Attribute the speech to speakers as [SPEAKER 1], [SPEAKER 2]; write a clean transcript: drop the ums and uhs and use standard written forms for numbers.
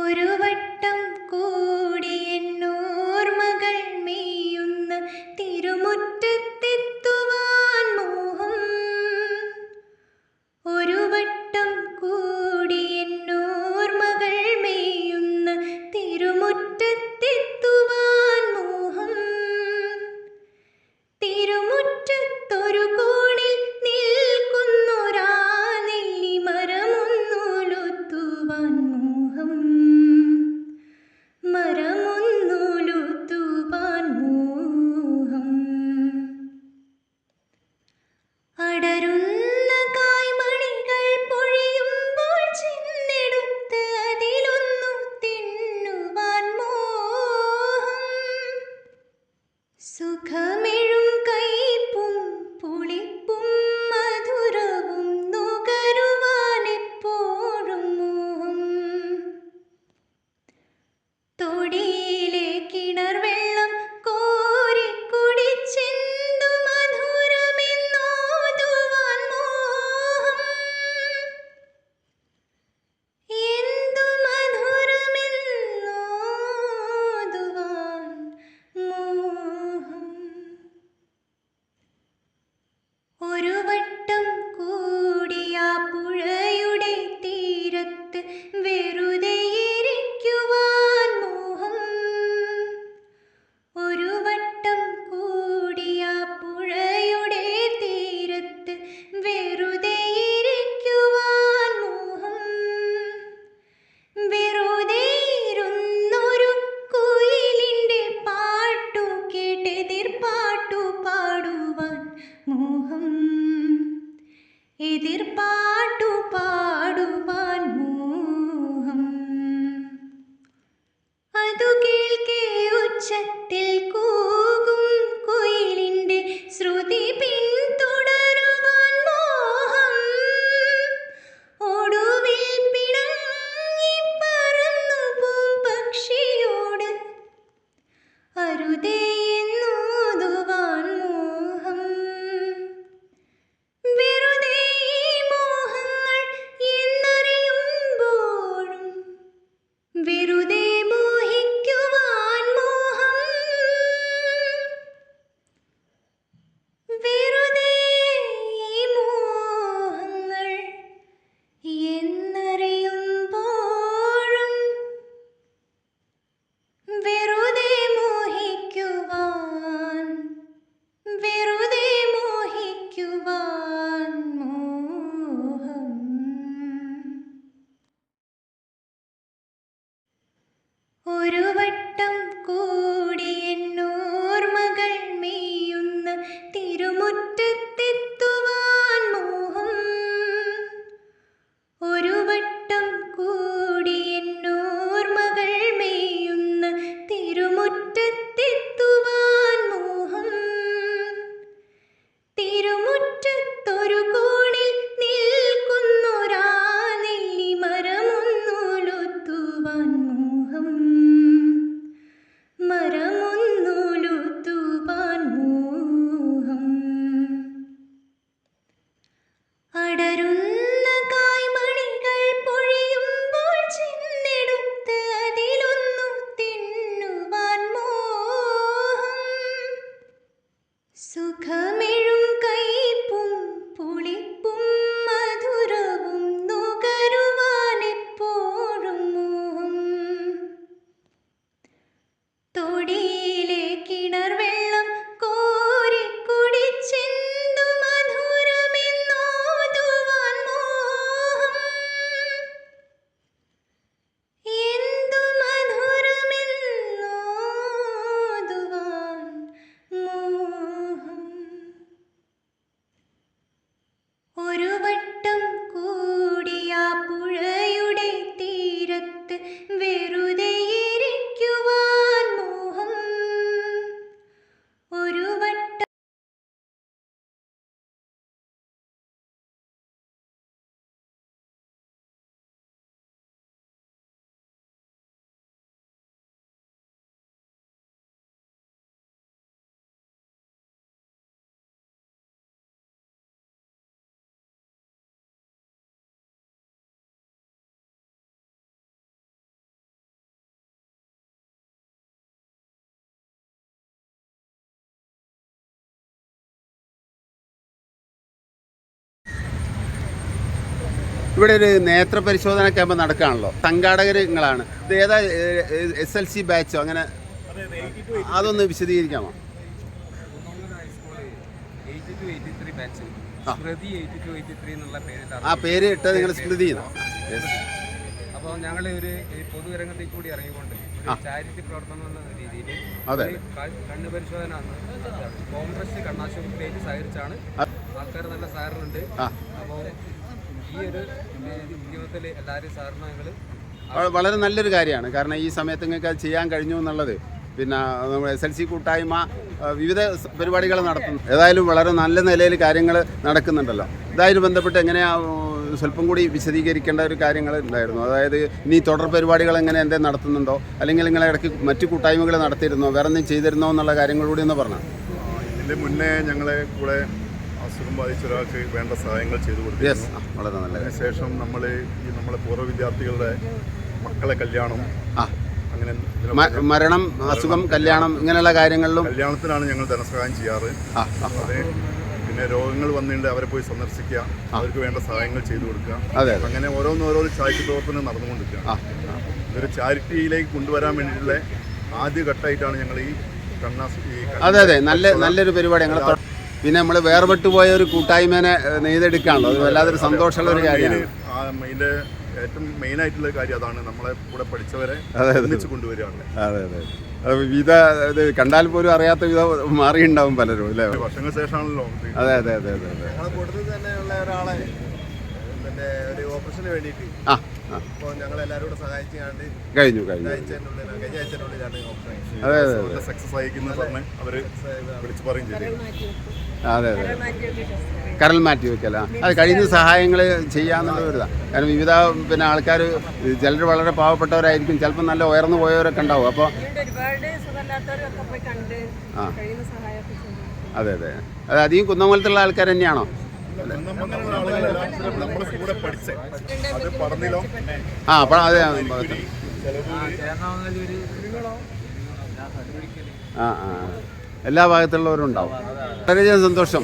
[SPEAKER 1] ഒരു വട്ടം കൂടി എന്നോർമകൾ മേയുന്ന തിരുമുറ്റത്തെത്തുവാൻ മോഹം. ഒരു വട്ടം കൂടി എന്നോർമകൾ മേയുന്ന തിരുമുറ്റത്തെത്തുവാൻ മോഹം. തിരുമുറ്റത്തൊരു കോണിൽ നിൽക്കുന്നൊരാ നെല്ലിമരമൊന്നുലുത്തുവാൻ മോഹം. മരമൊന്നുലുത്തുവാൻ മോഹം. അടരുന്ന കായ്മണികൾ പൊഴിയുമ്പോൾ ചെന്നെടുത്ത് അതിലൊന്നു തിന്നുവാൻ മോഹം. സുഖമെഴും കയ്പും പുളിപ്പും മധുരവും നുകരുവാനെപ്പോഴും മോഹം. തൊടിയിലെ കിണർ വെള്ളം കോരിക്കുടിച്ചെന്തു മധുരമെന്നോതുവാൻ മോഹം. എന്തു മധുരമെന്നോതുവാൻ മോഹം. ഒരു വട്ടം കൂടിയാ പുഴയുടെ തീരത്ത് വെറുതെ ഇരിക്കുവാൻ മോഹം. ഒരു വട്ടം കൂടിയാ പുഴയുടെ തീരത്ത് വെറുതെ ഇരിക്കുവാൻ മോഹം. വെറുതെ ഇരുന്നൊരു കുയിലിൻ്റെ പാട്ടു കേട്ടെതിർപ്പാട്ടു പാടുവാൻ മോഹം. എതിർപ്പാട്ടു പാടുവാൻ മോഹം. അതു കേൾക്കെ ഉച്ചത്തിൽ കൂകും കുയിലിൻ്റെ ശ്രുതി പിന്തുടരുവാൻ മോഹം. ഒടുവിൽ പിണങ്ങി പറന്നുപോം പക്ഷിയോട് അരുതേ എന്നോതുവാൻ മോഹം. വെറുതെ ഈ മോഹങ്ങൾ എന്നറിയുമ്പോഴും വെറുതെ മോഹിക്കുവാൻ മോഹം. വെറുതെ ഈ മോഹങ്ങൾ എന്നറിയുമ്പോഴും വെറുതെ മോഹിക്കുവാൻ മോഹം. ഒരു വട്ടം കൂടി എന്നോർമകൾ മേയുന്ന തിരുമുറ്റത്തെത്തുവാൻ മോഹം. ഒരു വട്ടം കൂടി എന്നോർമകൾ മേയുന്ന തിരുമുറ്റത്തെത്തുവാൻ മോഹം. തിരുമുറ്റത്തൊരു കോണിൽ നിൽക്കുന്നൊരാ നെല്ലിമരമൊന്നുലുത്തുവാൻ മോഹം.
[SPEAKER 2] ഇവിടെ ഒരു നേത്ര പരിശോധന ക്യാമ്പ് നടക്കുകയാണല്ലോ, സംഘാടകർ നിങ്ങളാണ്. ഇത് ഏതാ SLC ബാച്ചോ അങ്ങനെ അതൊന്ന് വിശദീകരിക്കാമോ? ആ പേര് ഇട്ട് നിങ്ങൾ സ്മൃതി ചെയ്യുന്നു.
[SPEAKER 3] അപ്പോൾ ഞങ്ങൾ ഒരു പൊതുരംഗത്തേക്ക് കൂടി ഇറങ്ങിക്കൊണ്ട് ചാരിറ്റി പ്രവർത്തനം എന്ന രീതിയിൽ കണ്ണ് പരിശോധന കോൺഗ്രസ് കണ്ണാശുപത്രിയായിട്ട് സഹകരിച്ചാണ്. ആൾക്കാർ നല്ല സഹകരണമുണ്ട്. അപ്പോൾ ഈ ഒരു ഉദ്യമത്തിൽ എല്ലാവരും സഹകരണം ഞങ്ങൾ
[SPEAKER 2] വളരെ നല്ലൊരു കാര്യമാണ്. കാരണം ഈ സമയത്ത് നിങ്ങൾക്ക് അത് ചെയ്യാൻ കഴിഞ്ഞു എന്നുള്ളത്. പിന്നെ നമ്മൾ SLC കൂട്ടായ്മ വിവിധ പരിപാടികൾ നടത്തുന്നു. ഏതായാലും വളരെ നല്ല നിലയിൽ കാര്യങ്ങൾ നടക്കുന്നുണ്ടല്ലോ. ഇതായിട്ട് ബന്ധപ്പെട്ട് എങ്ങനെയാണ് സ്വല്പം കൂടി വിശദീകരിക്കേണ്ട ഒരു കാര്യങ്ങൾ ഉണ്ടായിരുന്നു. അതായത് ഇനി തുടർ പരിപാടികൾ എങ്ങനെ എന്തെങ്കിലും നടത്തുന്നുണ്ടോ, അല്ലെങ്കിൽ നിങ്ങൾ ഇടയ്ക്ക് മറ്റു കൂട്ടായ്മകൾ നടത്തിയിരുന്നോ, വേറെ എന്തെങ്കിലും ചെയ്തിരുന്നോ എന്നുള്ള കാര്യങ്ങളൂടി ഒന്ന് പറഞ്ഞാൽ.
[SPEAKER 4] ഇതിൻ്റെ മുന്നേ ഞങ്ങളെ കൂടെ അസുഖം ബാധിച്ച ഒരാൾക്ക് വേണ്ട സഹായങ്ങൾ ചെയ്തു കൊടുത്തു.
[SPEAKER 2] വളരെ നല്ല.
[SPEAKER 4] അതിനുശേഷം നമ്മളെ പൂർവ്വ വിദ്യാർത്ഥികളുടെ മക്കളെ കല്യാണം, അങ്ങനെ
[SPEAKER 2] മരണം, അസുഖം, കല്യാണം ഇങ്ങനെയുള്ള
[SPEAKER 4] കല്യാണത്തിനാണ് ഞങ്ങൾ ധനസഹായം ചെയ്യാറ്. അതെ, പിന്നെ രോഗങ്ങൾ വന്നിട്ട് അവരെ പോയി സന്ദർശിക്കുക, അവർക്ക് വേണ്ട സഹായങ്ങൾ ചെയ്തു കൊടുക്കുക. അങ്ങനെ ഓരോരോ ചാരിറ്റി പ്രവർത്തനം നടന്നുകൊണ്ടിരിക്കുകയാണ്. ഇതൊരു ചാരിറ്റിയിലേക്ക് കൊണ്ടുവരാൻ വേണ്ടിയിട്ടുള്ള ആദ്യഘട്ടമായിട്ടാണ് ഞങ്ങൾ ഈ
[SPEAKER 2] അതെ നല്ലൊരു പരിപാടി. പിന്നെ നമ്മൾ വേർപെട്ടു പോയ ഒരു കൂട്ടായ്മേനെ നെയ്തെടുക്കാണല്ലോ, അത് വല്ലാതൊരു സന്തോഷമുള്ള ഒരു കാര്യമാണ്.
[SPEAKER 4] ഇതിൻ്റെ ഏറ്റവും മെയിൻ ആയിട്ടുള്ള കാര്യം അതാണ്, നമ്മളെ കൂടെ പഠിച്ചവരെ ഒന്നിച്ച് കൊണ്ടുവരികയാണ്.
[SPEAKER 2] വിധ ഇത് കണ്ടാൽ പോലും അറിയാത്ത വിധം മാറിയുണ്ടാവും പലരും അല്ലേ,
[SPEAKER 4] വർഷങ്ങൾക്ക് ശേഷമാണല്ലോ.
[SPEAKER 2] അതെ
[SPEAKER 5] കൂടുതൽ തന്നെയുള്ള ഒരാളെ ഒരു ഓപ്പറേഷന് വേണ്ടിയിട്ട് അപ്പോൾ ഞങ്ങൾ എല്ലാവരും കൂടെ സഹായിച്ചാണ്ട്
[SPEAKER 2] കഴിഞ്ഞു
[SPEAKER 5] കഴിഞ്ഞ ആഴ്ചനുള്ളിലാണ് ഓപ്പറേഷൻ.
[SPEAKER 2] അതെ
[SPEAKER 4] സക്സസ് ആയിക്കുന്ന പറഞ്ഞ് അവർ വിളിച്ച് പറയും ചെയ്തു.
[SPEAKER 2] അതെ കരൽ മാറ്റി വെക്കല അത് കഴിയുന്ന സഹായങ്ങൾ ചെയ്യാന്നുള്ള ഒരു ഇതാണ്. കാരണം വിവിധ പിന്നെ ആൾക്കാർ ചിലർ വളരെ പാവപ്പെട്ടവരായിരിക്കും, ചിലപ്പോൾ നല്ല ഉയർന്നു പോയവരൊക്കെ ഉണ്ടാവും. അപ്പോൾ അതെ അത് അധികം കുന്നമംഗലത്തുള്ള ആൾക്കാർ തന്നെയാണോ?
[SPEAKER 4] അതെ
[SPEAKER 2] എല്ലാ ഭാഗത്തുള്ളവരും ഉണ്ടാവും. വളരെയധികം സന്തോഷം.